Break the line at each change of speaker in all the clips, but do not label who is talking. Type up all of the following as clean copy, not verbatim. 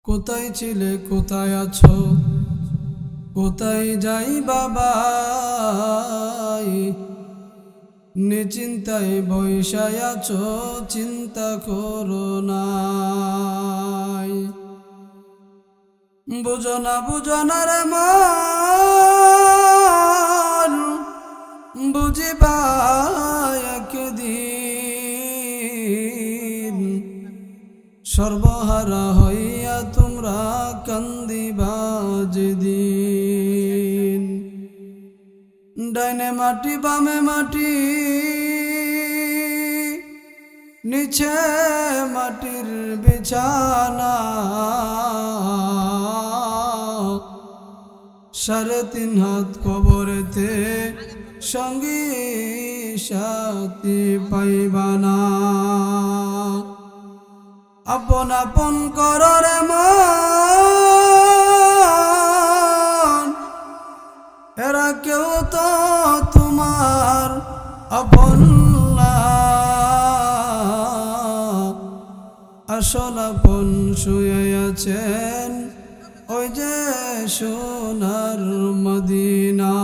কোথায় ছিলে কোথায় আছো কোথায় যাই বাবাই নিচিন্তায় বৈশায় আছো চিন্তা করো নাই বুঝো না রে মন বুঝিবা একদিন সর্বহারা হইয়া তোমরা কান্দিবা যেদিন ডাইনে মাটি বামে মাটি নিচে মাটির বিছানা 3.5 হাত কবরেতে সঙ্গী সাথী পাইবানা আপন আপন কররে মন এরা কেউ তো তোমার আপন না আসল আপন শুয়ে আছেন ওই যে সোনার মদিনা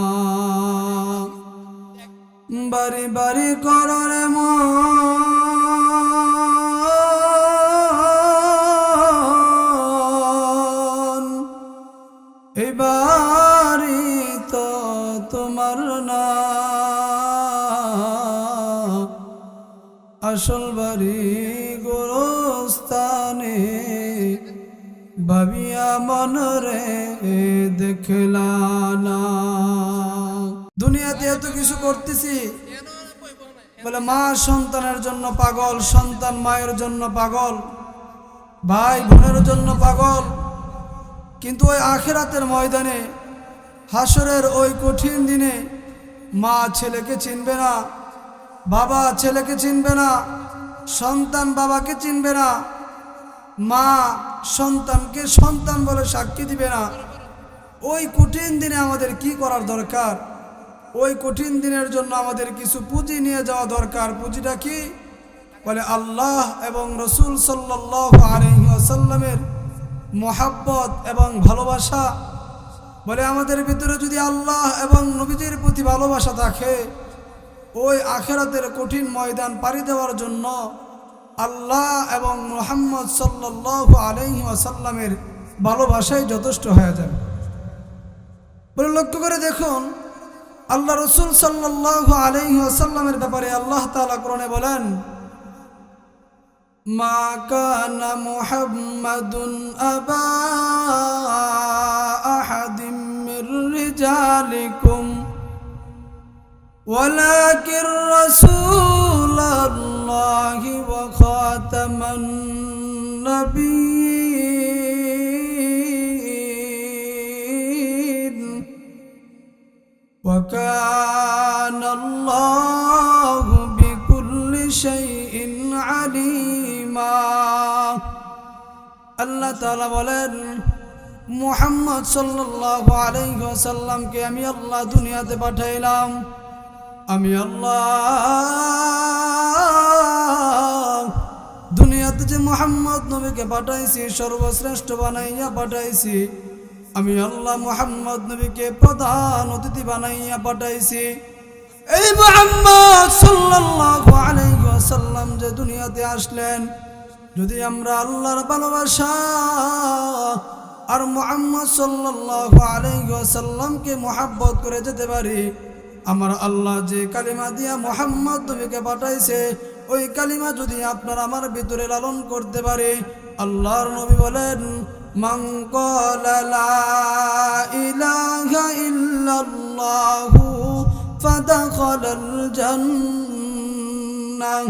বাড়ি বাড়ি কররে মন এই বাড়ি তো তোমার না আসল বাড়ি গোরস্থানে ভাবিয়া মনরে দেখলা না দুনিয়াতে এত কিছু করতেছি বলে মা সন্তানের জন্য পাগল সন্তান মায়ের জন্য পাগল ভাই বোনের জন্য পাগল কিন্তু ওই আখিরাতের ময়দানে হাসরের ওই কঠিন দিনে মা ছেলেকে চিনবে না বাবা ছেলেকে চিনবে না সন্তান বাবাকে চিনবে না মা সন্তানকে সন্তান বলে সাক্ষী দিবে না ওই কঠিন দিনে আমাদের কি করার দরকার ওই কঠিন দিনের জন্য আমাদের কিছু পুঁজি নিয়ে যাওয়া দরকার পুঁজিটা কি বলে আল্লাহ এবং রসুল সাল্লাল্লাহু আলাইহি ওয়াসাল্লামের মহাব্বত এবং ভালোবাসা বলে আমাদের ভিতরে যদি আল্লাহ এবং নবীজির প্রতি ভালোবাসা থাকে ওই আখিরাতের কঠিন ময়দান পাড়ি দেওয়ার জন্য আল্লাহ এবং মুহাম্মদ সাল্লাল্লাহু আলাইহি ওয়াসাল্লামের ভালোবাসাই যথেষ্ট হয়ে যাবে বলে লক্ষ্য করে দেখুন আল্লাহ রসুল সাল্লাল্লাহু আলাইহি ওয়াসাল্লামের ব্যাপারে আল্লাহ তাআলা কোরআনে বলেন মা কানা মুহাম্মাদুন আবা আহাদিম মির রিজালিকুম ولكن رسول الله وخاتم النبيين وكان الله بكل شيء عليما الله تعالى বলেন মুহাম্মদ সাল্লাল্লাহু আলাইহি ওয়াসাল্লামকে আমি আল্লাহ দুনিয়াতে পাঠাইলাম আমি আল্লাহ দুনিয়াতে যে মুহাম্মদ নবীকে পাঠাইছি সর্বশ্রেষ্ঠ বানাইয়া পাঠাইছি আমি আল্লাহ মুহাম্মদ নবীকে প্রধান অতিথি বানাইয়া পাঠাইছি এই মুহাম্মদ সাল্লাল্লাহু আলাইহি ওয়াসাল্লাম যে দুনিয়াতে আসলেন যদি আমরা আল্লাহর ভালোবাসা আর মুহাম্মদ সাল্লাল্লাহু আলাইহি ওয়াসাল্লামকে মুহাব্বত করে যেতে পারি আমার আল্লাহ যে কালিমা দিয়া মুহাম্মদ নবীকে পাঠাইছে ওই কালিমা যদি আপনারা আমার ভিতরে লালন করতে পারে আল্লাহর নবী বলেন মান ক্বালা লা ইলাহা ইল্লাল্লাহু ফাদাখালাল জান্নাহ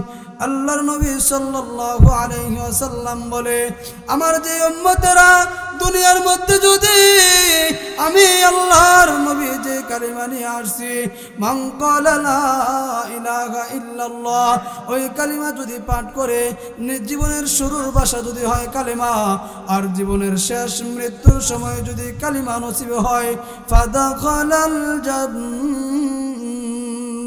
আল্লাহর নবী সাল্লাল্লাহু আলাইহি ওয়াসাল্লাম বলে আমার যে উম্মতেরা দুনিয়ার মধ্যে যদি আমি আল্লাহর নবী যে কালিমা নিয়ে আসছি মান ক্বালা লা ইলাহা ইল্লাল্লাহ ওই কালিমা যদি পাঠ করে জীবনের শুরুর ভাষা যদি হয় কালিমা আর জীবনের শেষ মৃত্যুর সময় যদি কালিমা নসিব হয় ফাদাখালাল জান্নাহ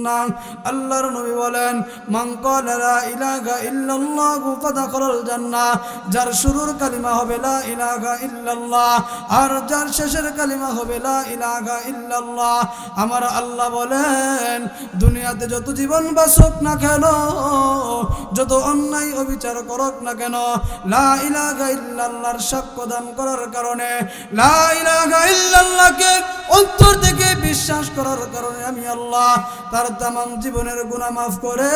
জান্নাহ। আল্লাহর নবী বলেন, মান ক্বালা লা ইলাহা ইল্লাল্লাহু ফাদাখালাল জান্নাহ। যার শুরুর কালিমা হবে লা ইলাহা ইল্লাল্লাহ আর যার শেষের কালিমা হবে লা ইলাহা ইল্লাল্লাহ, আমার আল্লাহ বলেন দুনিয়াতে যত জীবন বাসুক না কেন, যত অন্যায় অবিচার করুক না কেন, লা ইলাহা ইল্লাল্লাহর সাক্ষ্য দান করার কারণে, লা ইলাহা ইল্লাল্লাহকে অন্তর থেকে বিশ্বাস করার কারণে আমি আল্লাহ তার তামাম জীবনের গুনাহ মাফ করে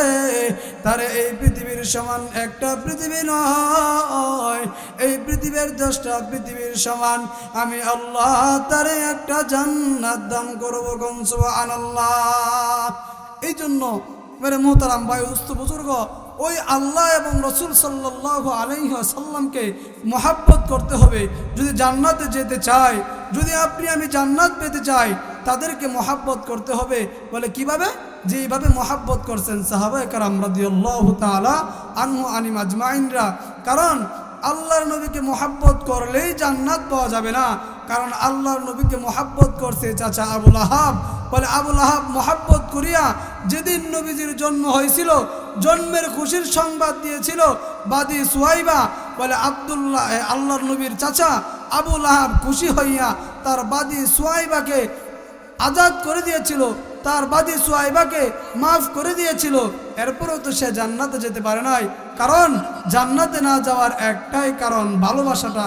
তার এই পৃথিবীর সমান একটা পৃথিবী নয়, এই পৃথিবীর 10টা পৃথিবীর সমান আমি আল্লাহ তার একটা জান্নাত দান করব। কোন সুবহানাল্লাহ। এই জন্য মেরে মোহতারাম ভাই উস্ত বুজুর্গ, ওই আল্লাহ এবং রসুল সাল্লাল্লাহু আলাইহি ওয়াসাল্লামকে মহাব্বত করতে হবে। যদি জান্নাতে যেতে চাই, যদি আপনি আমি জান্নাত পেতে চাই, তাদেরকে মহাব্বত করতে হবে। বলে কিভাবে? যেইভাবে মহাব্বত করছেন সাহাবায়ে কেরাম রাদিয়াল্লাহু তাআলা আনহু আনিম আজমাইনরা। কারণ আল্লাহর নবীকে মহাব্বত করলেই জান্নাত পাওয়া যাবে না, কারণ আল্লাহর নবীকে মহাব্বত করছে চাচা আবুল আহাব। বলে আবুল আহাব মহাব্বত করিয়া যেদিন নবীজির জন্ম হয়েছিল, জন্মের খুশির সংবাদ দিয়েছিল বাদী সুহাইবা। বলে আল্লাহর নবীর চাচা আবুল আহাব খুশি হইয়া তার বাদী সুহাইবাকে আজাদ করে দিয়েছিল, তার বাদী সুহাইবাকে মাফ করে দিয়েছিল। এরপরেও তো সে জান্নাতে যেতে পারে নাই, কারণ জান্নাতে না যাওয়ার একটাই কারণ, ভালোবাসাটা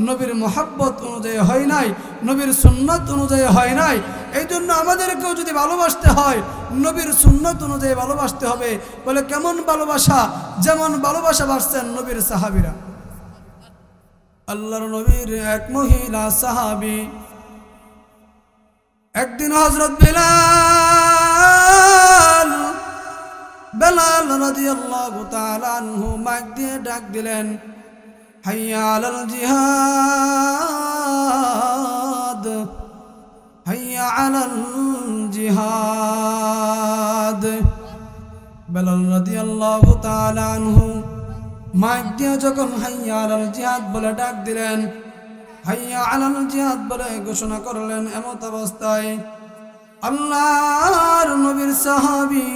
নবীর মোহাব্বত অনুযায়ী হয় নাই, নবীর সুন্নত অনুযায়ী হয় নাই। এই জন্য আমাদেরকেও যদি ভালোবাসতে হয়, নবীর সুন্নত অনুযায়ী ভালোবাসতে হবে। বলে কেমন ভালোবাসা? যেমন ভালোবাসা বাসছেন নবীর সাহাবীরা। আল্লাহর নবীর এক মহিলা সাহাবী একদিন হযরত বেলাল রাদিয়াল্লাহু তাআলা আনহু মাইক দিয়ে ডাক দিলেন, হাইয়া আলাল জিহাদ, হাইয়া আলাল জিহাদ। বেলাল রাদিয়াল্লাহু তাআলা আনহু মাইক দিয়ে যখন হাইয়া আলাল জিহাদ বলে ডাক দিলেন, হাইয়া আলাল জিহাদ বলে ঘোষণা করলেন, এমত অবস্থায় আল্লাহর নবীর সাহাবী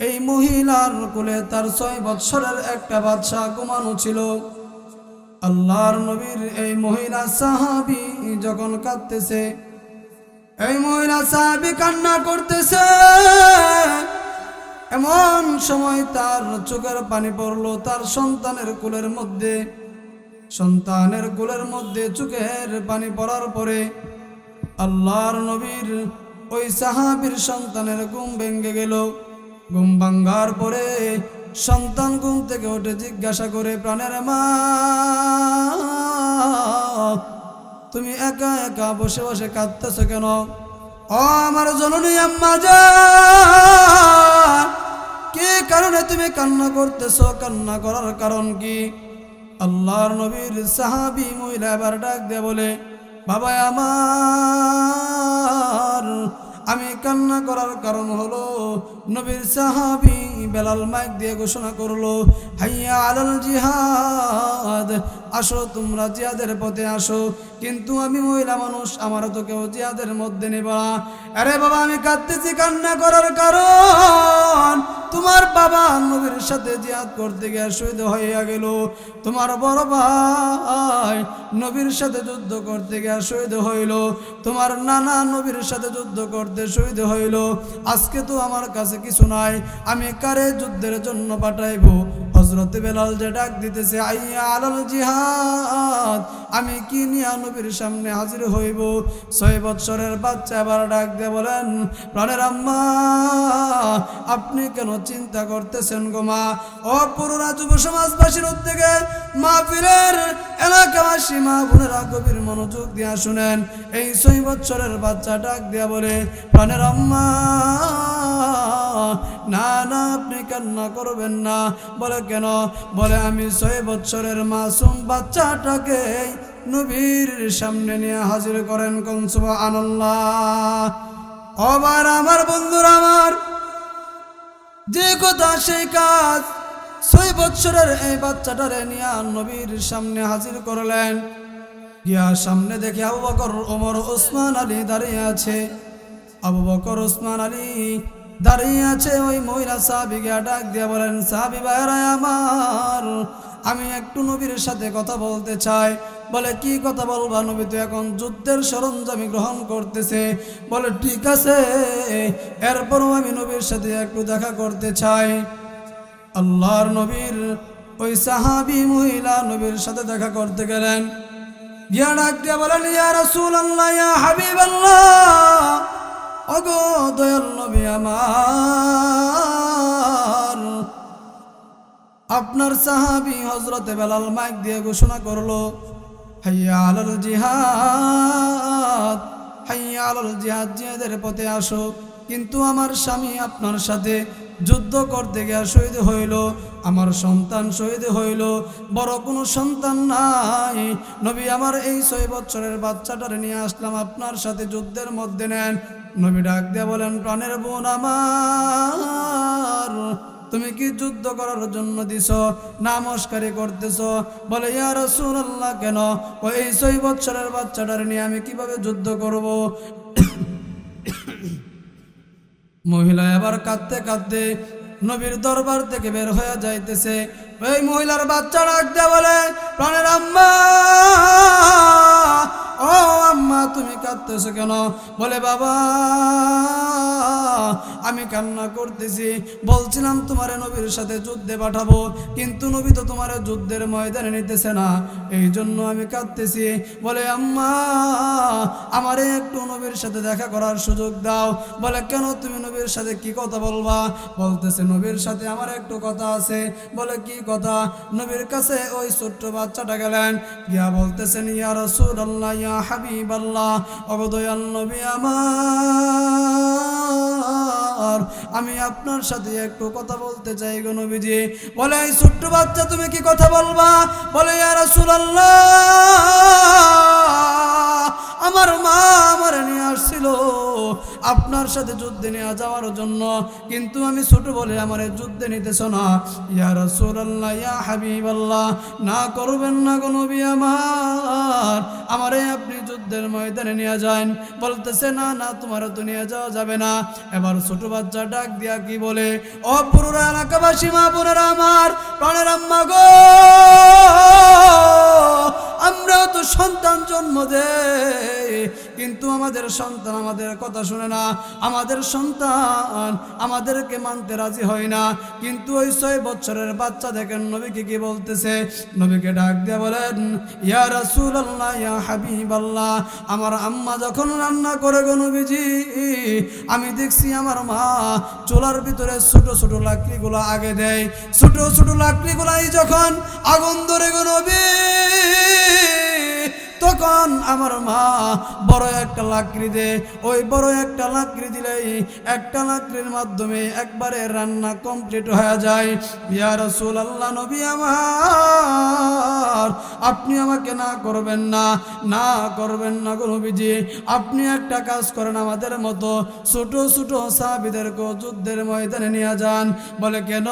এই মহিলার কোলে তার 6 বৎসরের একটা বাচ্চা ঘুমানো ছিল। আল্লাহর নবীর এই মহিলা সাহাবী যখন কাঁদতেছে, এই মহিলা সাহাবী কান্না করতেছে, এমন সময় তার চোখের পানি পড়লো তার সন্তানের কোলের মধ্যে। সন্তানের কোলের মধ্যে চোখের পানি পড়ার পরে আল্লাহর নবীর ওই সাহাবীর সন্তানের ঘুম ভেঙে গেল। ঘুম ভাঙার পরে সন্তান ঘুম থেকে উঠে জিজ্ঞাসা করে, প্রাণের মা তুমি একা একা বসে বসে কাঁদতেছ কেন? ও আমার জননী আম্মা জান, কি কারণে তুমি কান্না করতেছ? কান্না করার কারণ কি? আল্লাহর নবীর সাহাবী মহিলা এবার ডাক দিয়ে বলে, বাবা আমার, আমি কান্না করার কারণ হলো নবীর সাহাবী বেলাল মাইক দিয়ে ঘোষণা করলো, হাইয়া আলাল জিহাদ, আসো তোমরা জিহাদের পথে আসো। কিন্তু আমি মহিলা মানুষ, আমারও তো কেউ জিহাদের মধ্যে নেবা। আরে বাবা, আমি কাঁদতেছি কান্না করার কারণ তোমার বাবা নবীর সাথে জিহাদ করতে গিয়ে শহীদ হইয়া গেল, তোমার বড় ভাই নবীর সাথে যুদ্ধ করতে গিয়ে শহীদ হইল, তোমার নানা নবীর সাথে যুদ্ধ করতে শহীদ হইল। আজকে তো আমার কাছে কিছু নাই, আমি কারে যুদ্ধের জন্য পাঠাইব? হযরত বেলাল যে ডাক দিতেছে, আইয়া আলাল জিহাদ, আমি কি নিয়া নবীর সামনে হাজির হইব? 6 বৎসরের বাচ্চা আবার ডাক দিয়ে বলেন, প্রাণের আম্মা আপনি কেন চিন্তা করতেছেন গো মা? ও পুরোনা যুব সমাজবাসীর উদ্যোগে মাহফিলের এলাকাবাসী মা বোনেরা গভীর মনোযোগ দিয়া শুনেন। এই 6 বৎসরের বাচ্চা ডাক দিয়া বলে, প্রাণের আম্মা না না, আপনি কান্না করবেন না। বলে কেন? বলে আমি 6 বৎসরের মাসুম বাচ্চাটাকে নবীর সামনে নিয়ে হাজির করেন। কোন সুবহানাল্লাহ। ওবার আমার বন্ধুরা, আমার যে কথা সেই কাজ। 6 বৎসরের এই বাচ্চাটারে নিয়ে নবীর সামনে হাজির করলেন। গিয়া সামনে দেখে আবু বকর, ওমর, ওসমান আলী দাঁড়িয়ে আছে। আবু বকর, ওসমান আলী দাঁড়িয়ে আছে ওই মহিলা সাহাবীকে ডাক দিয়ে বলেন, সাহাবী ভাইরা আমার, আমি একটু নবীর সাথে কথা বলতে চাই। বলে, কি কথা বলবা? নবী তো এখন যুদ্ধের সরঞ্জাম গ্রহণ করতেছে। বলে, ঠিক আছে, এরপরও আমি নবীর সাথে একটু দেখা করতে চাই। আল্লাহর নবীর ওই সাহাবী মহিলা নবীর সাথে দেখা করতে গেলেন। গিয়া ডাক দিয়া বলেন, ইয়া রাসূলুল্লাহ, ইয়া হাবিবাল্লাহ, ওগো দয়াল নবী আমার, আপনার সাহাবী হযরতে বেলাল মাইক দিয়ে ঘোষণা করলো, হাইয়া আলাল জিহাদ, হাইয়া আলাল জিহাদ, জিহাদের পথে আসো। কিন্তু আমার স্বামী আপনার সাথে যুদ্ধ করতে গিয়ে শহীদ হইল, আমার সন্তান শহীদ হইল, বড় কোনো সন্তান নাই। নবী, আমার এই 6 বছরের বাচ্চাটারে নিয়ে আসলাম, আপনার সাথে যুদ্ধের মধ্যে নেন। নবী ডাক দিয়ে বলেন, প্রাণের বোন আমার, তুমি কি যুদ্ধ করার জন্য দিছ না মস্কারি করতেছ? বলে, ইয়া রাসূলুল্লাহ, কেন? এই 6 বছরের বাচ্চাটারে নিয়ে আমি কিভাবে যুদ্ধ করব? মহিলা এবার কাঁদতে কাঁদতে নবীর দরবার থেকে বের হয়ে যাইতেছে। ওই মহিলার বাচ্চা ডাক দিয়ে বলে, প্রাণের আম্মা, ও আম্মা, তুমি কাঁদতেছো কেন? বলে, বাবা, আমি কান্না করতেছি, বলছিলাম তোমারে নবীর সাথে যুদ্ধে পাঠাবো, কিন্তু নবী তো তোমারে যুদ্ধের ময়দানে নিতেছে না, এই জন্য আমি কাঁদতেছি। বলে, আম্মা, আমারে একটু নবীর সাথে দেখা করার সুযোগ দাও। বলে, কেন? তুমি নবীর সাথে কি কথা বলবা? বলতেছে, নবীর সাথে আমার একটু কথা আছে। বলে, কি কথা? নবীর কাছে ওই ছোট্ট বাচ্চাটা গেলেন, গিয়া বলতেছেন, ইয়া রাসূলুল্লাহ, ইয়া হাবিবাল্লাহ, ওগো দয়াল নবী আমার, আমি আপনার সাথে একটু কথা বলতে চাই গো নবীজি। বলে, এই ছোট্ট বাচ্চা, তুমি কি কথা বলবা? বলে, ইয়া রাসূলুল্লাহ, আমার মা আমারে নিয়ে আসছিল আপনার সাথে যুদ্ধে নিয়ে যাওয়ার জন্য, কিন্তু আমি ছোট বলে আমারে যুদ্ধে নিতেছ না। ইয়া রাসূলুল্লাহ, ইয়া হাবিবাল্লাহ, না করবেন না গো নবী আমার, আমারে আপনি যুদ্ধের ময়দানে নিয়ে যান। বলতেছে, না না, তোমারও তো নিয়ে যাওয়া যাবে না। এবার ছোট বাচ্চা ডাক দিয়া কি বলে, ও পুরো এলাকাবাসী, মা বোনেরা আমার, প্রাণের আম্মা গো, আমরাও তো সন্তান জন্ম দেই, কিন্তু আমাদের সন্তান আমাদের কথা শুনে না, আমাদের সন্তান আমাদেরকে মানতে রাজি হয় না। কিন্তু ওই 6 বছরের বাচ্চা দেখেন নবীকে কি বলতেছে। নবীকে ডাক দিয়ে বলেন, ইয়া রাসূলুল্লাহ, ইয়া হাবিবাল্লাহ, আমার আম্মা যখন রান্না করে গো নবীজি, আমি দেখছি আমার মা চুলার ভিতরে ছোট ছোট লাকড়িগুলো আগে দেয়, ছোট ছোট লাকড়িগুলাই যখন আগুন ধরে গো নবী, তখন আমার মা বড় একটা লাকড়ি দে, ওই বড় একটা লাকড়ি দিলেই একটা লাকড়ির মাধ্যমে একবারে রান্না কমপ্লিট হয়ে যায়। ইয়া রাসূলুল্লাহ, নবী আমার, আপনি আমাকে না করবেন না, না করবেন না গো নবীজি, আপনি একটা কাজ করেন, আমাদের মতো ছোট ছোট সাহাবীদেরকে যুদ্ধের ময়দানে নিয়ে যান। বলে, কেন?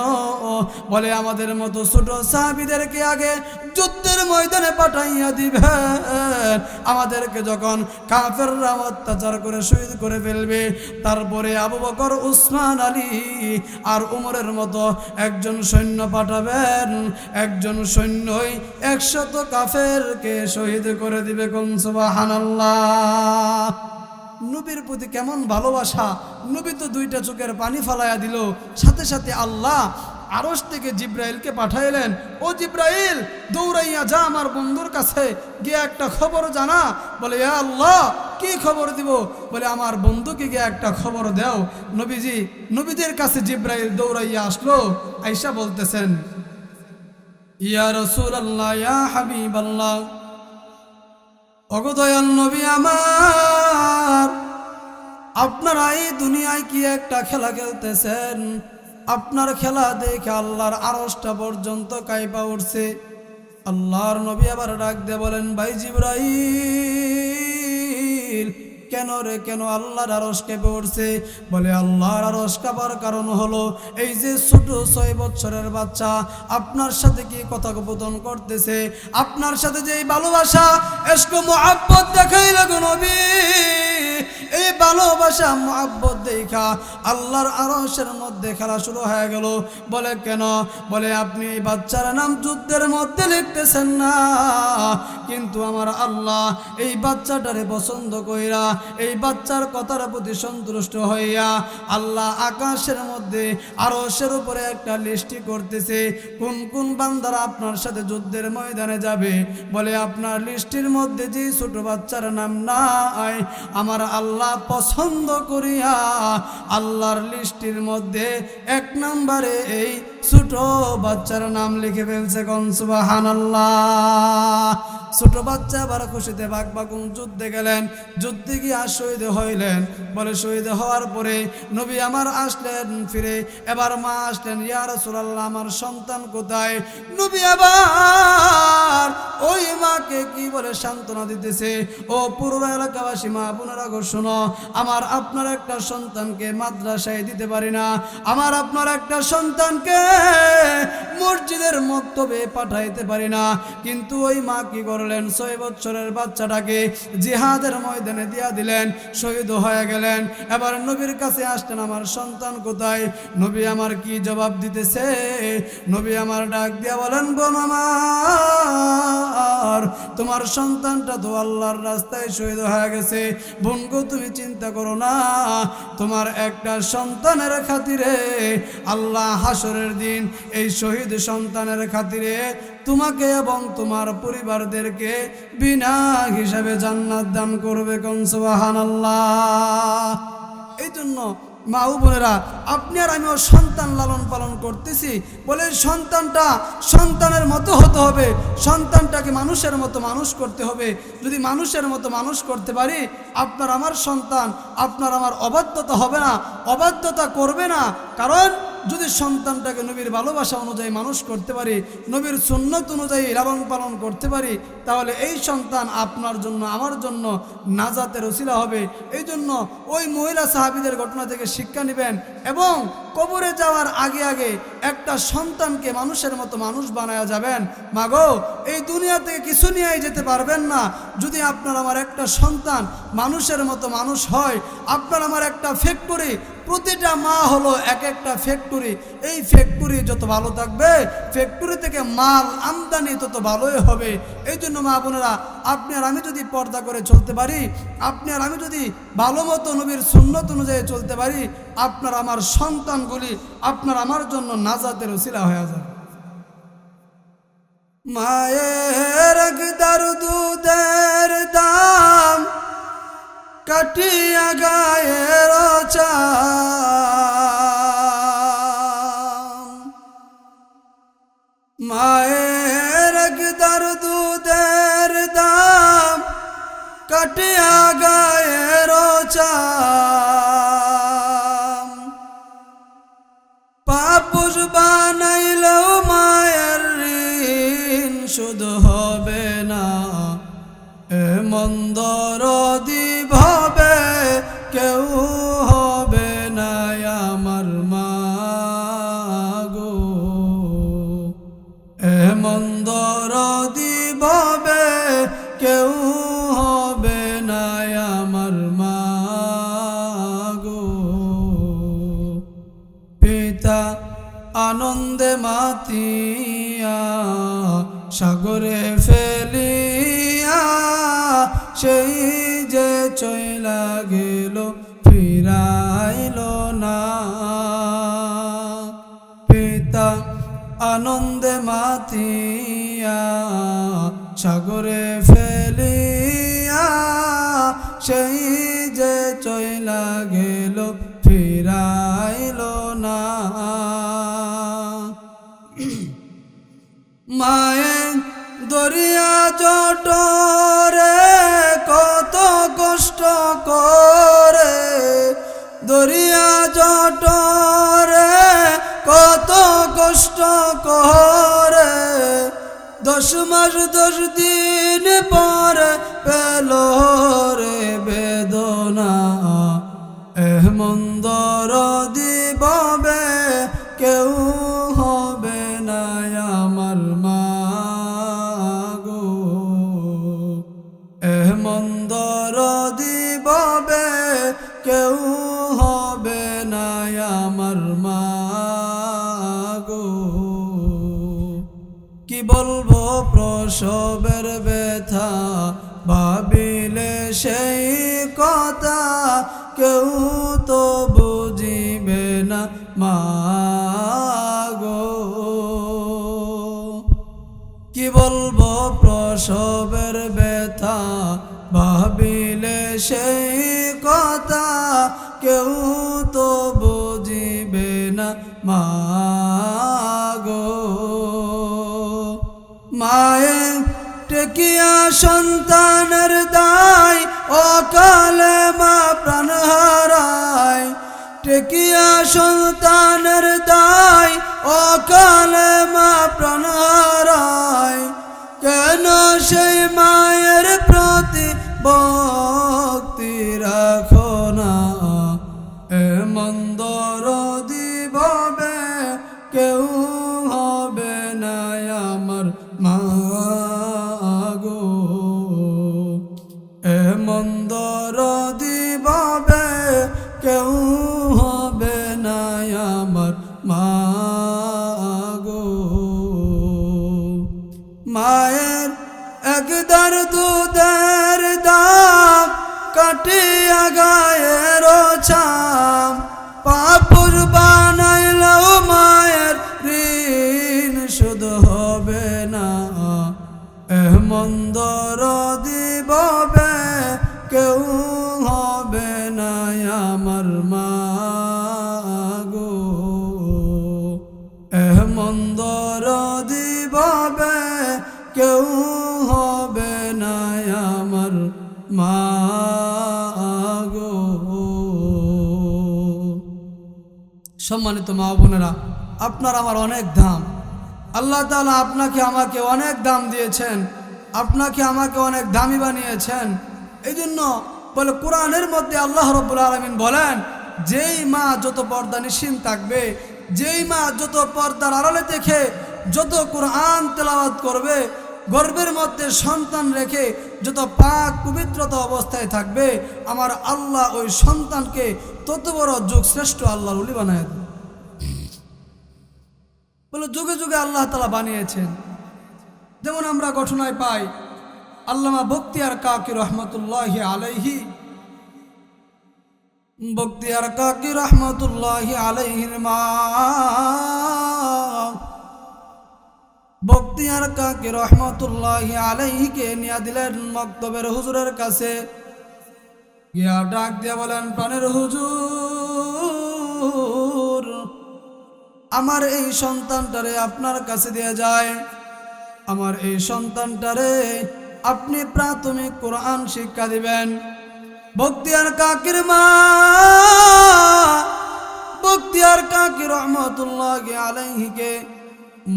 বলে, আমাদের মতো ছোট সাহাবীদেরকে আগে যুদ্ধের ময়দানে পাঠাইয়া দিবেন, আমাদেরকে যখন কাফেররা অত্যাচার করে শহীদ করে ফেলবে, তারপরে আবু বকর, উসমান, আলী আর উমরের মতো একজন সৈন্য পাঠাবেন, একজন সৈন্যই 100 কাফেরকে শহীদ করে দিবে। কোন সুবহানাল্লাহ! নবীর প্রতি কেমন ভালোবাসা! নবী তো 2টা চোখের পানি ফালাইয়া দিল, সাথে সাথে আল্লাহ আরশ থেকে জিব্রাইলকে পাঠাইলেন, ও জিব্রাইল, দৌড়াইয়া যা আমার বন্ধুর কাছে গিয়ে একটা খবর জানা। বলে, ইয়া আল্লাহ, কি খবর দিব? বলে, আমার বন্ধুকে গিয়ে একটা খবর দাও। নবীজি, নবীদের কাছে জিব্রাইল দৌড়াইয়া আসলো, আয়েশা বলতেছেন, ইয়া রাসূলুল্লাহ, ইয়া হাবিবাল্লাহ, ওগো দয়াল নবী আমার, আপনারা এই দুনিয়ায় কি একটা খেলা খেলতেছেন, আপনার খেলা দেখে আল্লাহর আরশটা পর্যন্ত কাঁপা উঠছে। আল্লাহর নবী আবার ডাক দিয়ে বলেন, ভাই জিবরাইল, কেন রে, কেন আল্লাহর আরশ কেঁপে উঠছে? বলে, আল্লাহর আরশ কাঁপার কারণ হলো এই যে ছোট 6 বছরের বাচ্চা আপনার সাথে কি কথোপকথন করতেছে, আপনার সাথে যে ভালোবাসা, ইশক, মুহাব্বত দেখাইল গো নবী, এই ভালোবাসা মুহাব্বত দেখা আল্লাহর আরশের মধ্যে খেলা শুরু হয়ে গেল। বলে কেন? বলে আপনি এই বাচ্চার নাম যুদ্ধের মধ্যে লিখতেছেন না, কিন্তু আমার আল্লাহ এই বাচ্চাটারে পছন্দ কইরা এই বাচ্চার কথার প্রতি সন্তুষ্ট হইয়া আল্লাহ আকাশের মধ্যে আরশের উপরে একটা লিস্টি করতেছে, কোন কোন বান্দারা আপনার সাথে যুদ্ধের ময়দানে যাবে। বলে আপনার লিস্টির মধ্যে যে ছোট বাচ্চার নাম নাই, আমার আল্লাহ পছন্দ করিয়া আল্লাহর লিস্টির মধ্যে 1 নম্বরে এই ছোট বাচ্চার নাম লিখে ফেলছে। কোন সুবহানাল্লাহ। ছোট বাচ্চা আবার খুশিতে বাগবাগুন যুদ্ধে গেলেন, যুদ্ধে গিয়ে শহীদ হইলেন। বলে শহীদ হওয়ার পরে নবী আমার আসলেন ফিরে, এবার মা আসলেন, ইয়া রাসূলুল্লাহ আমার সন্তান কোথায়? নবী আবার ওই মাকে কি বলে সান্ত্বনা দিতেছে, ও পুরো এলাকাবাসী মা বোনেরা গো শোনো, আমার আপনার একটা সন্তানকে মাদ্রাসায় দিতে পারি না, আমার আপনার একটা সন্তানকে মসজিদের মক্তবে পাঠাইতে পারি না, কিন্তু ওই মা কি করলেন, 6 বছরের বাচ্চাটাকে জিহাদের ময়দানে দিয়া দিলেন, শহীদ হয়ে গেলেন। এবার নবীর কাছে আসলেন, আমার সন্তান কোথায়? নবী আমার কি জবাব দিতেছে? নবী আমার ডাক দিয়া বলেন, বোন আমার তোমার সন্তানটা তো আল্লাহর রাস্তায় শহীদ হয়ে গেছে। বোন গো তুমি চিন্তা করো না, তোমার একটা সন্তানের খাতিরে আল্লাহ হাসরের দিন এই শহীদ সন্তানের খাতিরে তোমাকে এবং তোমার পরিবারদেরকে বিনা হিসাবে জান্নাত দান করবে। কোন সুবহানাল্লাহ। এই জন্য মা ও বোনেরা, আপনি আর আমিও সন্তান লালন পালন করতেছি বলে সন্তানটা সন্তানের মতো হতে হবে, সন্তানটাকে মানুষের মতো মানুষ করতে হবে। যদি মানুষের মতো মানুষ করতে পারি, আপনার আমার সন্তান আপনার আমার অবাধ্যতা হবে না, অবাধ্যতা করবে না। কারণ যদি সন্তানটাকে নবীর ভালোবাসা অনুযায়ী মানুষ করতে পারি, নবীর সুন্নত অনুযায়ী লালন পালন করতে পারি, তাহলে এই সন্তান আপনার জন্য আমার জন্য নাজাতের ওসিলা হবে। এই জন্য ওই মহিলা সাহাবীদের ঘটনা থেকে শিক্ষা নেবেন এবং কবরে যাওয়ার আগে আগে একটা সন্তানকে মানুষের মতো মানুষ বানায়া যাবেন। মাগো, এই দুনিয়া থেকে কিছু নিয়েই যেতে পারবেন না যদি আপনার আমার একটা সন্তান মানুষের মতো মানুষ হয়। আপনার আমার একটা ফ্যাক্টরি, প্রতিটা মা হলো এক একটা ফ্যাক্টরি। এই ফ্যাক্টরি যত ভালো থাকবে, ফ্যাক্টরি থেকে মাল আমদানি তত ভালোই হবে। এই জন্য মা বোনেরা, আপনি আর আমি যদি পর্দা করে চলতে পারি, আপনি আর আমি যদি ভালো মতো নবীর সুন্নত অনুযায়ী চলতে পারি, আপনার আমার সন্তানগুলি আপনার আমার জন্য নাজাতের ওসিলা হয়ে যাবে। মায়ের একদার দুধের দাম কাটিয়া গায়ের চাম, মায়ের একদার দুধের দাম কাটিয়া গায়ের চাম, পাপুষ বানাইলেও মায়ের ঋণ শুধু হবে না, মন্দ দিভাবে কেউ হবে না আমার মা গো, মন্দ দিভাবে কেউ হবে না আমার মা গো। পিতা আনন্দে মাতিয়া সাগরে ফেলিয়া সেই যে চইলা গেল ফিরাইল না, পিতা আনন্দে মাতিয়া সাগরে ফেলিয়া সেই যে চইলা গেল ফিরাইল না। মায়ে দরিয়া জটরে কত কষ্ট করে, দরিয়া জটরে কত কষ্ট করে, 10 মাস 10 দিন পরে পেল রে বেদনা, মন্দ দিভাবে কেউ হবে না আমার মা গো, মন্দ দিভাবে কেউ হবে না আমার মা গো। কি বলবো প্রসবের ব্যথা, ভাবিলে সেই কথা, কেউ তো বুঝিবে না মা গো। কি বলবো প্রসবের ব্যথা, ভাবিলে সেই কথা, কেউ তো বুঝিবে না মা গো। মায়ে টেকিয়া সন্তানের দায়, অকালে মা প্রাণ হারায়। টেকিয়া সন্তানের দায়, অকালে মা প্রাণ হারায়। কেন সেই মায়ের প্রতি ভক্তি রাখো না, এমন দরদি ভাবে কেউ হবে না আমার মা গো। এমন দরদি ভাবে কেউ হবে না আমার মা গো। মায়ের একদার দুধের দাম, কাটিয়া গায়ের ছাম, পাপুর বানাইলেও মায়ের ঋণ শোধ হবে না। এমন দরদি ভাবে কেউ হবে না আমার মা গো। এমন দরদি ভাবে কেউ হবে না আমার মা গো। সম্মানিত মা বোনেরা, আপনার আমার অনেক দাম। আল্লাহ তাআলা আপনাকে আমাকে অনেক দাম দিয়েছেন, আপনাকে আমাকে অনেক দামি বানিয়েছেন। এই জন্য বলে কোরআনের মধ্যে আল্লাহ রাব্বুল আলামিন বলেন, যেই মা যত পর্দানিশীন থাকবে, যেই মা যত পর্দার আড়ালে দেখে যত কোরআন তেলাওয়াত করবে, গর্ভের মধ্যে সন্তান রেখে যত পাক পবিত্রতা অবস্থায় থাকবে, আমার আল্লাহ ওই সন্তানকে তত বড় যুগ শ্রেষ্ঠ আল্লাহর ওলি বানায় দেবে। বলে যুগে যুগে আল্লাহ তাআলা বানিয়েছেন। যেমন আমরা ঘটনায় পাই, আল্লামা বখতিয়ার কাকি রহমতুল্লাহি আলাইহি, বখতিয়ার কাকি রহমতুল্লাহি আলাইহির মা বখতিয়ার কাকি রহমতুল্লাহি আলাইহিকে নিয়ে দিলেন মক্তবের হুজুরের কাছে। গিয়া ডাক দিয়ে বলেন, প্রাণের হুজুর, আমার এই সন্তানটারে আপনার কাছে দিয়ে যায়। আমার এই সন্তানটারে আপনি প্রাথমিক কোরআন শিক্ষা দিবেন। বখতিয়ার কাকির মা বখতিয়ার কাকি রহমতুল্লাহি আলাইহিকে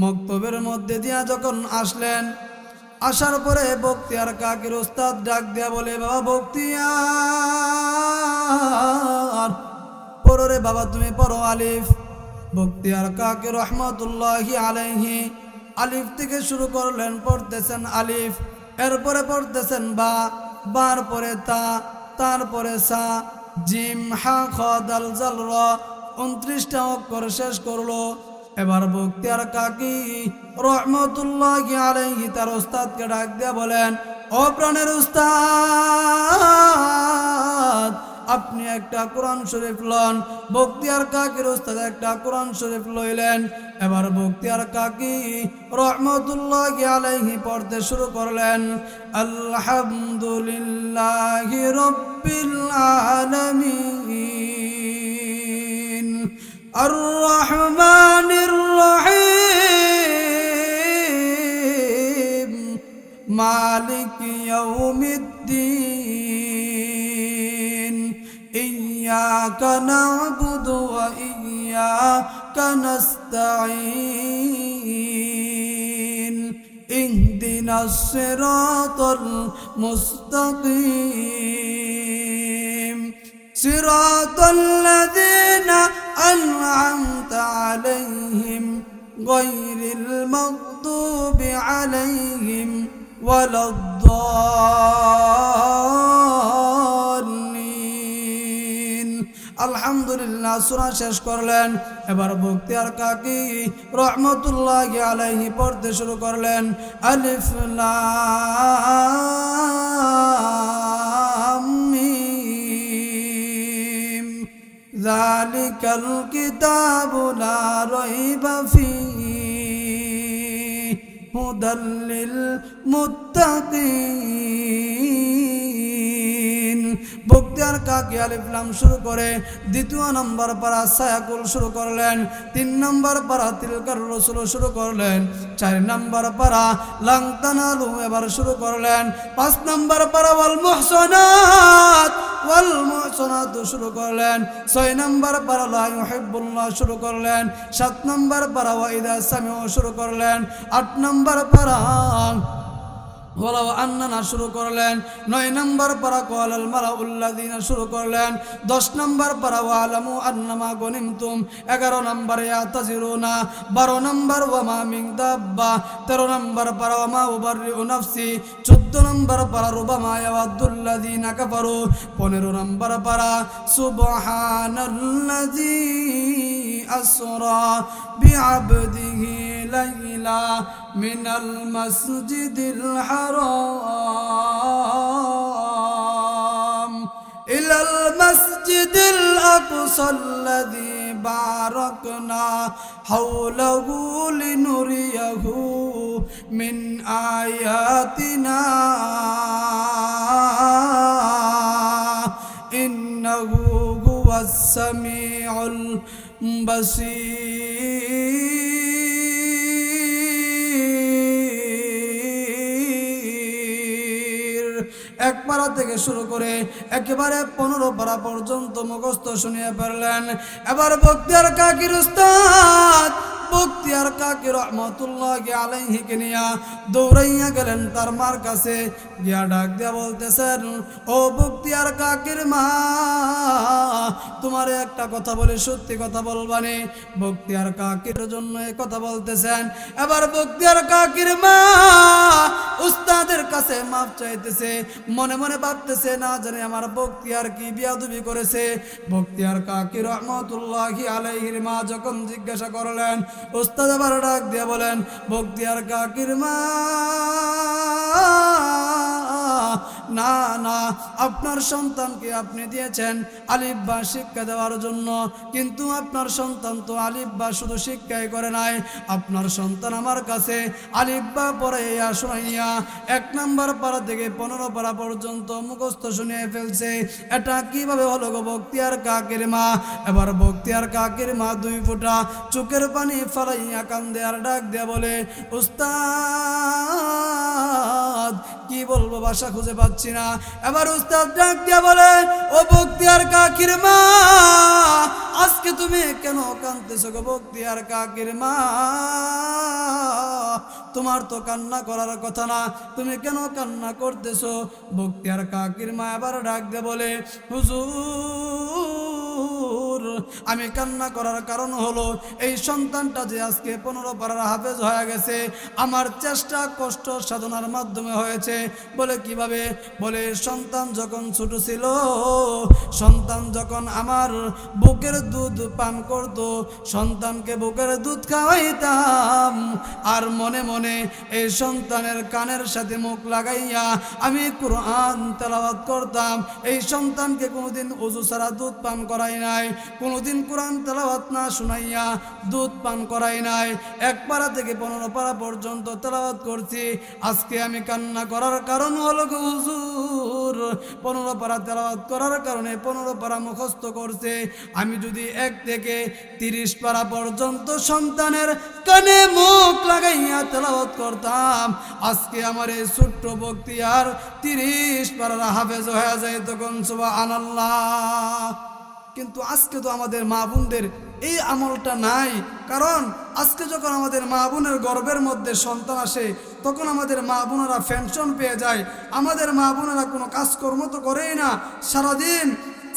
মক্তবের মধ্যে দিয়া যখন আসলেন, আসার পরে বখতিয়ার কাকির উস্তাদ ডাক দিয়া বলে, বাবা বখতিয়ার, পড়ো রে বাবা, তুমি পড়ো আলিফ। বখতিয়ার কাকি রহমতুল্লাহি আলাইহি আলিফ থেকে শুরু করলেন, পড়তেছেন আলিফ, এরপরে পড়তেছেন বা, বার পরে তা, তারপরে সা, জিম, হা, খ, দাল, জাল, র, 29টা অক্ষর শেষ করলো। এবার বখতিয়ার কাকি রহমতুল্লাহি আলাইহি তার উস্তাদকে ডাক দিয়ে বলেন, ও প্রাণের উস্তাদ, আপনি একটা কোরআন শরীফ লন। বখতিয়ার কাকির উস্তাদ একটা কোরআন শরীফ লইলেন। এবার বখতিয়ার কাকি রহমতুল্লাহি আলাইহি পড়তে শুরু করলেন, আলহামদুলিল্লাহি রাব্বিল আলামিন, আর রহমানির রহিম, মালিক ইয়াউমিদ্দিন, ইয়্যাকা না'বুদু ওয়া ইয়্যাকা নাস্তাঈন, ইহদিনাস সিরাতাল মুস্তাকিম, সিরাতাল লাযীনা আন'আমতা আলাইহিম গায়রিল মাগদুবি আলাইহিম ওয়ালাদ-দাল্লিন। আলহামদুলিল্লাহ সূরা শেষ করলেন। এবার বখতিয়ার কাকি রহমতুল্লাহি আলাইহি পড়তে শুরু করলেন, আলিফ লাম মিম যালিকাল কিতাবু লা রাইবা ফীহি হুদাল লিল মুত্তাকিন। বখতিয়ার কাকি আলিফ লাম শুরু করে দ্বিতীয় নম্বর পারা সায়াকুল শুরু করলেন, 3 নম্বর পারা তিলকার রাসূল শুরু করলেন, 4 নম্বর পারা লাং তানালু এবার শুরু করলেন, 5 নম্বর পারা ওয়াল মুহসানাত শুরু করলেন, 6 নম্বর পারা লা ইউহিব্বুল্লাহ শুরু করলেন, 7 নম্বর পারা ওয়া ইযা সামিউ শুরু করলেন, 8 নম্বর পারা ওয়ালাউ আন্নানা শুরু করলেন, 9 নম্বর পারা ক্বালাল মালাউল্লাযিনা শুরু করলেন, 10 নম্বর পারা ওয়ালামু আন্নামা গনিমতুম, 11 নম্বর ইয়াতাজিরুনা, 12 নম্বর ওয়া মা মিন দাব্বা, 13 নম্বর পারা ওয়া মা উবাররিউ নাফসি, 14 নম্বর পারা রুবামা ইয়াওয়াদ্দুল্লাযিনা কাফারু, 15 নম্বর পারা সুবহানাল্লাযী আসরা বিআবদিহি লাইলা মিনাল মাসজিদিল হারাম ইলাল মাসজিদিল আকসাল্লাযী বারাকনা হাওলাহু লিনুরিয়াহু মিন আয়াতিনা ইন্নাহু হুয়াস সামিউল বাসীর। 1 পারা থেকে শুরু করে একেবারে 15 পারা পর্যন্ত মুখস্থ শুনিয়ে ফেললেন। এবার বখতিয়ার কাকির উস্তাদ বখতিয়ার কাকি রহমতুল্লাহি আলাইহিকে নিয়া দৌড়াইয়া গেলেন তার মার কাছে, গিয়া ডাক দিয়া বলতেছেন, ও বখতিয়ার কাকির মা, তোমার একটা কথা বলে সত্যি কথা বলবানি। বখতিয়ার কাকির জন্য এই কথা বলতেছেন। এবার বখতিয়ার কাকির মা উস্তাদের কাছে মাপ চাইতেছে, মনে মনে ভাবতেছে না জানি আমার বখতিয়ার কি বিয়াদবি করেছে। বখতিয়ার কাকি রহমতুল্লাহি আলাইহির মা যখন জিজ্ঞাসা করলেন, উস্তাদ আবার ডাক দিয়ে বলেন, বখতিয়ার কাকির মা, না না, আপনার সন্তানকে আপনি দিয়েছেন আলিফ বা শিক্ষা দেওয়ার জন্য, কিন্তু আপনার সন্তান তো আলিফ বা শুধু শিক্ষাই করে নাই, আপনার সন্তান আমার কাছে আলিফ বা পড়াইয়া শোনাইয়া 1 নম্বর পারা থেকে 15 পারা পর্যন্ত মুখস্থ শুনিয়ে ফেলছে। এটা কিভাবে হলো গো বখতিয়ার কাকির মা? এবার বখতিয়ার কাকির মা 2 ফোঁটা চোখের পানি ফালাইয়া কান্দে আর ডাক দেয়া বলে, উস্তাদ কি বলবো, ভাষা খুঁজে পাচ্ছি না। এবার উস্তাদ ডাক দিয়া বলে, ও বখতিয়ার কাকির মা, আজকে তুমি কেন কাঁদতেছো গো বখতিয়ার কাকির মা? তোমার তো কান্না করার কথা না, তুমি কেন কান্না করতেছো? বখতিয়ার কাকির মা এবার ডাক দিয়ে বলে, হুজুর, আমি কান্না করার কারণ হলো এই সন্তানটা যে আজকে 15 পারার হাফেজ হয়ে গেছে, আমার চেষ্টা কষ্ট সাধনার মাধ্যমে হয়েছে। বলে কিভাবে? বলে সন্তান যখন ছোট ছিল, সন্তান যখন আমার বুকের দুধ পান করত, সন্তানকে বুকের দুধ খাওয়াইতাম, আর মনে মনে এই সন্তানের কানের সাথে মুখ লাগাইয়া আমি কুরআন তেলাওয়াত করতাম। এই সন্তানকে কোনোদিন ওযু ছাড়া দুধ পান করাই নাই, কোনোদিন কোরআন তেলাওয়াত না শুনাইয়া দুধ পান করাই নাই। 1 পারা থেকে 15 পারা পর্যন্ত তেলাওয়াত করছি। আজকে আমি কান্না করার কারণ হলো হুজুর, 15 পারা তেলাওয়াত করার কারণে 15 পারা মুখস্থ করছে। আমি যদি 1 থেকে 30 পারা পর্যন্ত সন্তানের কানে মুখ লাগাইয়া তেলাওয়াত করতাম, আজকে আমার এই ছোট্ট বখতিয়ার 30 পারার হাফেজ হয়ে যায়। তখন সুবহানাল্লাহ। কিন্তু আজকে তো আমাদের মা বোনদের এই আমলটা নাই। কারণ আজকে যখন আমাদের মা বোনের গর্ভের মধ্যে সন্তান আসে, তখন আমাদের মা বোনেরা পেনশন পেয়ে যায়। আমাদের মা বোনেরা কোনো কাজকর্ম তো করেই না, সারাদিন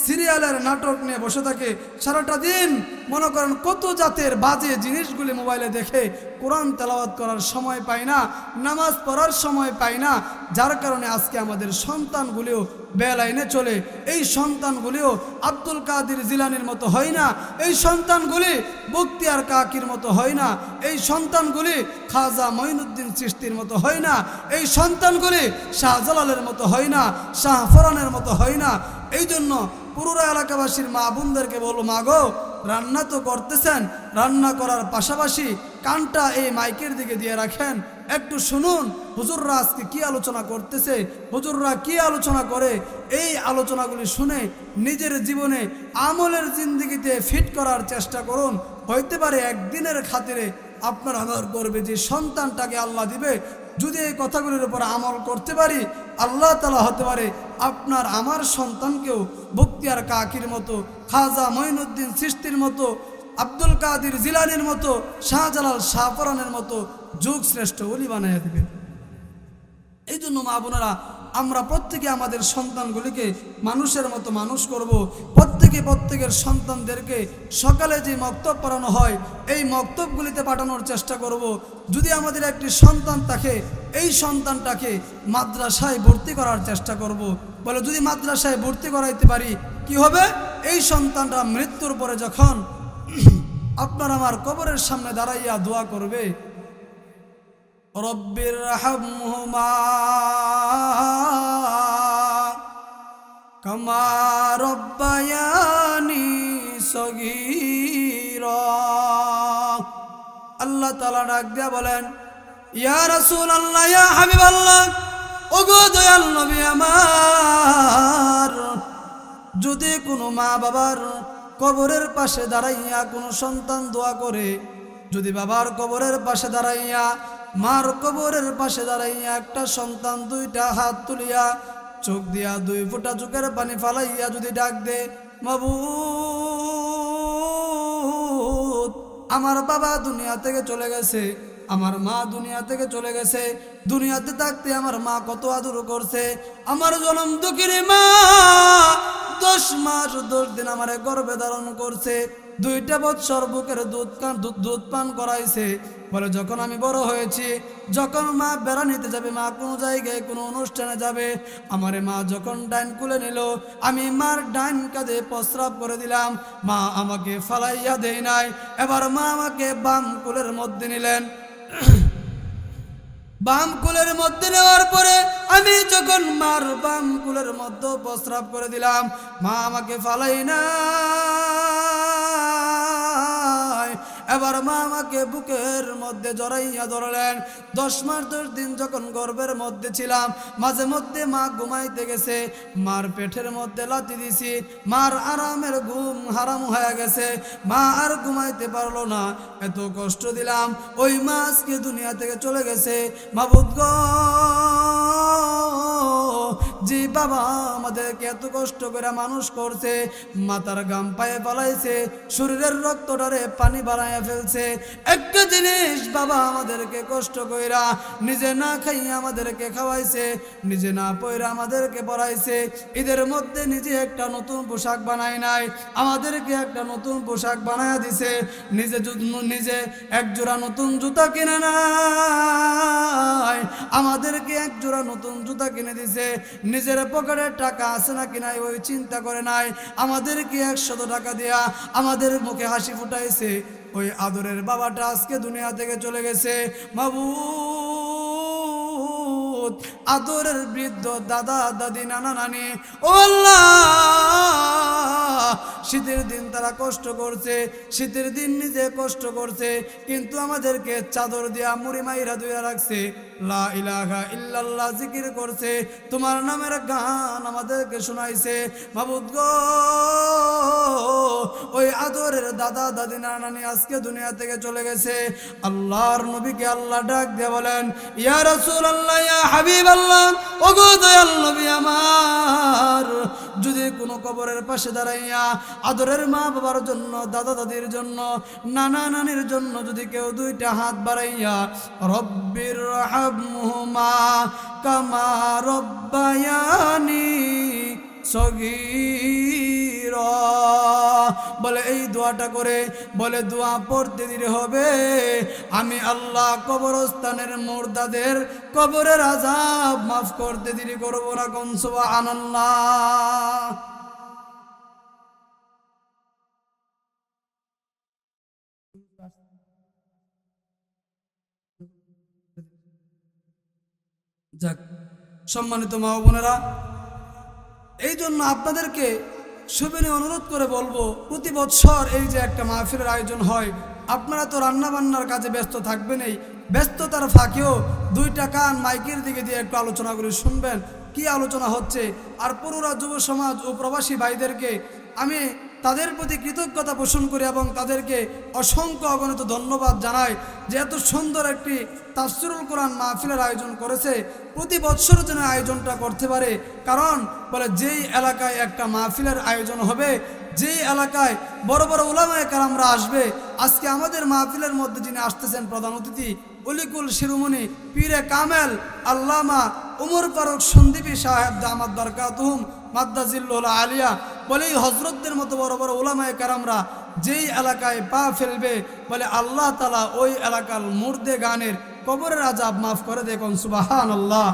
সিরিয়ালের নাটক নিয়ে বসে থাকে, সারাটা দিন মনে করেন কত জাতের বাজে জিনিসগুলি মোবাইলে দেখে কোরআন তেলাওয়াত করার সময় পাই না, নামাজ পড়ার সময় পাই না, যার কারণে আজকে আমাদের সন্তানগুলিও বেলাইনে চলে। এই সন্তানগুলিও আব্দুল কাদের জিলানির মতো হয় না, এই সন্তানগুলি বখতিয়ার কাকির মতো হয় না, এই সন্তানগুলি খাজা মঈনুদ্দিন চিশতির মতো হয় না, এই সন্তানগুলি শাহজালালের মতো হয় না, শাহফরানের মতো হয় না। এই জন্য পুরুরা এলাকাবাসীর মা বোনদেরকে বলবো, মা গো, রান্না তো করতেছেন, রান্না করার পাশাপাশি কানটা এই মাইকের দিকে দিয়ে রাখেন, একটু শুনুন হুজুররা আজকে কি আলোচনা করতেছে, হুজুররা কি আলোচনা করে। এই আলোচনাগুলি শুনে নিজের জীবনে আমলের জিন্দেগিতে ফিট করার চেষ্টা করুন। হইতে পারে একদিনের খাতিরে আপনার আমার করবে যে সন্তানটাকে আল্লাহ দিবে, যদি এই কথাগুলির উপর আমল করতে পারি, আল্লাহ তাআলা হতে পারে আপনার আমার সন্তানকেও বখতিয়ার কাকির মতো, খাজা মঈনুদ্দিন চিশতির মতো, আব্দুল কাদের জিলানির মতো, শাহজালাল শাহপরানের মতো যুগ শ্রেষ্ঠ ওলি বানাইয়া দিবেন। এই জন্য মা বোনেরা, আমরা প্রত্যেকে আমাদের সন্তানগুলিকে মানুষের মতো মানুষ করব। প্রত্যেকের সন্তানদেরকে সকালে যে মক্তব পড়ানো হয় এই মক্তবগুলিতে পাঠানোর চেষ্টা করব। যদি আমাদের একটি সন্তান থাকে, এই সন্তানটাকে মাদ্রাসায় ভর্তি করার চেষ্টা করব। বলে যদি মাদ্রাসায় ভর্তি করাইতে পারি কি হবে? এই সন্তানটা মৃত্যুর পরে যখন আপনার আমার কবরের সামনে দাঁড়াইয়া দোয়া করবে, রব্বির রাহমহুমা কামা রব্বায়ানি সগীরা। আল্লাহ তাআলা ডাক দিয়া বলেন, ইয়া রাসূলুল্লাহ, ইয়া হাবিবাল্লাহ, ওগো দয়াল নবী আমার, যদি কোনো মা বাবার কবরের পাশে দাঁড়াইয়া কোনো সন্তান দোয়া করে, যদি বাবার কবরের পাশে দাঁড়াইয়া, মার কবরের পাশে দাঁড়াইয়া একটা সন্তান দুইটা হাত তুলিয়া চোখ দিয়া 2 ফোঁটা চোখের পানি ফালাইয়া যদি ডাক দে, মাবুদ, আমার বাবা দুনিয়া থেকে চলে গেছে, আমার মা দুনিয়া থেকে চলে গেছে, দুনিয়াতে থাকতে আমার মা কত আদর করছে, আমার জনম দুঃখিনী মা 10 মাস 10 দিন আমারে গর্ভে ধারণ করছে, 2টা বৎসর বুকের দুধ পান করাইছে। বলে যখন আমি বড় হয়েছি, যখন মা বেড়ানিতে যাবে, মা কোনো জায়গায় কোনো অনুষ্ঠানে যাবে, আমারে মা যখন ডাইন কুলে নিল, আমি মার ডাইন কাঁধে প্রস্রাব করে দিলাম, মা আমাকে ফালাইয়া দেয় নাই। এবার মা আমাকে বাম কুলের মধ্যে নিলেন। বাম কুলের মধ্যে নেওয়ার পরে আমি যখন মার বাম কুলের মধ্যে প্রস্রাব করে দিলাম, মা আমাকে ফালাই না। এবার মা আমাকে বুকের মধ্যে জড়াইয়া ধরলেন। 10 মাস 10 দিন যখন গর্ভের মধ্যে ছিলাম, মাঝে মধ্যে মা ঘুমাইতে গেছে, মার পেটের মধ্যে লাথি দিছি, মার আরামের ঘুম হারাম হয়ে গেছে, মা আর ঘুমাইতে পারলো না, এত কষ্ট দিলাম। ওই মা আজকে দুনিয়া থেকে চলে গেছে। মাবুদ গো, যে বাবা আমাদেরকে এত কষ্ট করে মানুষ করছে, মাথার গাম পায়ে পালাইছে, শরীরের রক্তটারে পানি বানায় ফেলছে, একটা জিনিস বাবা আমাদেরকে কষ্ট কইরা নিজে না খাইয়া আমাদেরকে খাওয়াইছে, নিজে না পয়রা আমাদেরকে পরাইছে, ঈদের মধ্যে নিজে একটা নতুন পোশাক বানায় নাই, আমাদেরকে একটা নতুন পোশাক বানায়া দিছে, নিজে এক জোড়া নতুন জুতা কিনে নাই, আমাদেরকে এক জোড়া নতুন জুতা কিনে দিছে, নিজের পকেটে টাকা আছে না কিনা ওই চিন্তা করে নাই, আমাদেরকে 100 টাকা দিয়া আমাদের মুখে হাসি ফুটাইছে। ওই আদরের বাবাটা আজকে দুনিয়া থেকে চলে গেছে। মাবুদ, আদরের বৃদ্ধ দাদা দাদি নানা নানি, ও আল্লাহ, শীতের দিন তারা কষ্ট করছে, শীতের দিন নিজে কষ্ট করছে, কিন্তু আমাদেরকে চাদর দিয়া মুড়ি মাইরা ধুইয়া রাখছে, লা ইলাহা ইল্লাল্লাহ জিকির করছে, তোমার নামের গান আমাদেরকে শোনাইছে। মাবুদ গো, ওই আদরের দাদা দাদি নানা নানি আজকে দুনিয়া থেকে চলে গেছে। আল্লাহর নবীকে আল্লাহ ডাক দিয়ে বলেন, ইয়া রাসূলুল্লাহ, ইয়া হাবিবাল্লাহ, ওগো দয়াল নবী আমার, যদি কোনো কবরের পাশে দাঁড়াইয়া আদরের মা বাবার জন্য, দাদা দাদির জন্য, নানা নানির জন্য যদি কেউ 2টা হাত বাড়াইয়া রব্বির রাহমহুমা কামা রব্বায়ানি সগীরা, বলে এই দোয়াটা করে বলে দোয়া পড়তে দেরি হবে, আমি আল্লাহ কবরস্থানের মুর্দাদের কবরের আযাব মাফ করতে দেরি করব না। কোন সুবহানাল্লাহ। যাক, সম্মানিত মা ও বোনেরা, এই জন্য আপনাদেরকে সুবিনয় অনুরোধ করে বলবো, প্রতি বছর এই যে একটা মাহফিলের আয়োজন হয়, আপনারা তো রান্না বান্নার কাজে ব্যস্ত থাকবেনই, ব্যস্ততার ফাঁকেও দুইটা কান মাইকের দিকে দিয়ে একটু আলোচনাগুলি শুনবেন, কি আলোচনা হচ্ছে। আর পুরোরা যুব সমাজ ও প্রবাসী ভাইদেরকে আমি তাদের প্রতি কৃতজ্ঞতা পোষণ করি এবং তাদেরকে অসংখ্য অগণিত ধন্যবাদ জানাই যে এত সুন্দর একটি তাফসিরুল কোরআন মাহফিলের আয়োজন করেছে। প্রতি বছর যেন আয়োজনটা করতে পারে, কারণ বলে যেই এলাকায় একটা মাহফিলের আয়োজন হবে, যেই এলাকায় বড় বড় উলামায়ে কেরামরা আসবে, আজকে আমাদের মাহফিলের মধ্যে যিনি আসতেছেন প্রধান অতিথি অলিকুল শিরোমণি পীরে কামেল আল্লামা উমর ফারুক সন্দীপী সাহেব দামাত বারকাতুহুম মাদ্দাজিল্লুল আলিয়া, বলে এই হজরতদের মতো বড় বড় উলামায়ে কেরামরা যেই এলাকায় পা ফেলবে, বলে আল্লাহ তাআলা ওই এলাকার মুর্দে গানের কবরের আযাব মাফ করে দেয়। কোন সুবহানাল্লাহ।